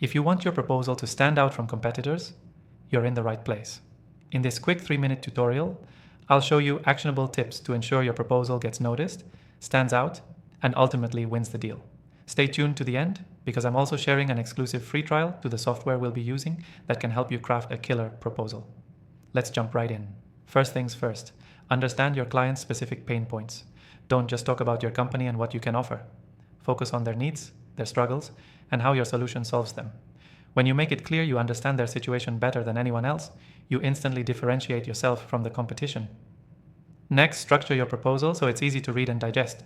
If you want your proposal to stand out from competitors, you're in the right place. In this quick 3-minute tutorial, I'll show you actionable tips to ensure your proposal gets noticed, stands out, and ultimately wins the deal. Stay tuned to the end because I'm also sharing an exclusive free trial to the software we'll be using that can help you craft a killer proposal. Let's jump right in. First things first, understand your client's specific pain points. Don't just talk about your company and what you can offer. Focus on their needs, their struggles, and how your solution solves them. When you make it clear you understand their situation better than anyone else, you instantly differentiate yourself from the competition. Next, structure your proposal so it's easy to read and digest.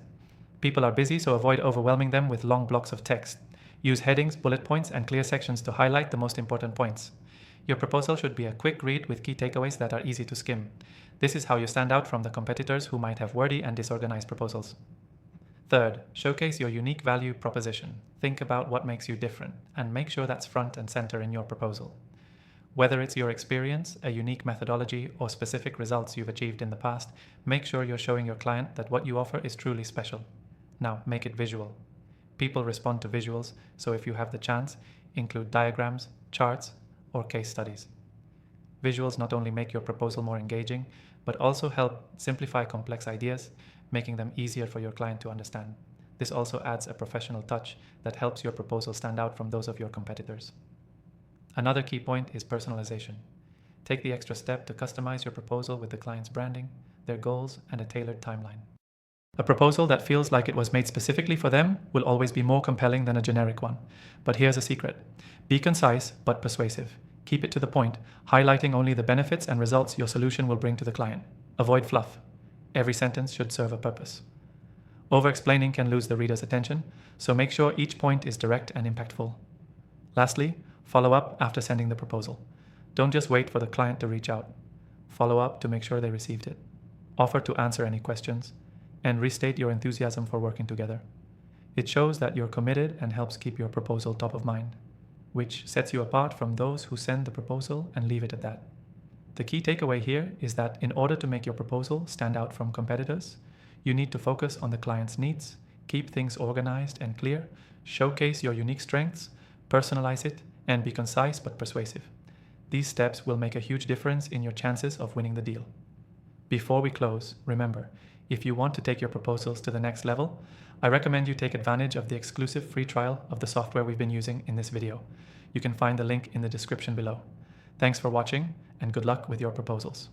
People are busy, so avoid overwhelming them with long blocks of text. Use headings, bullet points, and clear sections to highlight the most important points. Your proposal should be a quick read with key takeaways that are easy to skim. This is how you stand out from the competitors who might have wordy and disorganized proposals. Third, showcase your unique value proposition. Think about what makes you different and make sure that's front and center in your proposal. Whether it's your experience, a unique methodology, or specific results you've achieved in the past, make sure you're showing your client that what you offer is truly special. Now, make it visual. People respond to visuals, so if you have the chance, include diagrams, charts, or case studies. Visuals not only make your proposal more engaging, but also help simplify complex ideas, making them easier for your client to understand. This also adds a professional touch that helps your proposal stand out from those of your competitors. Another key point is personalization. Take the extra step to customize your proposal with the client's branding, their goals, and a tailored timeline. A proposal that feels like it was made specifically for them will always be more compelling than a generic one. But here's a secret. Be concise but persuasive. Keep it to the point, highlighting only the benefits and results your solution will bring to the client. Avoid fluff. Every sentence should serve a purpose. Over-explaining can lose the reader's attention, so make sure each point is direct and impactful. Lastly, follow up after sending the proposal. Don't just wait for the client to reach out. Follow up to make sure they received it. Offer to answer any questions, and restate your enthusiasm for working together. It shows that you're committed and helps keep your proposal top of mind, which sets you apart from those who send the proposal and leave it at that. The key takeaway here is that in order to make your proposal stand out from competitors, you need to focus on the client's needs, keep things organized and clear, showcase your unique strengths, personalize it, and be concise but persuasive. These steps will make a huge difference in your chances of winning the deal. Before we close, remember, if you want to take your proposals to the next level, I recommend you take advantage of the exclusive free trial of the software we've been using in this video. You can find the link in the description below. Thanks for watching, and good luck with your proposals.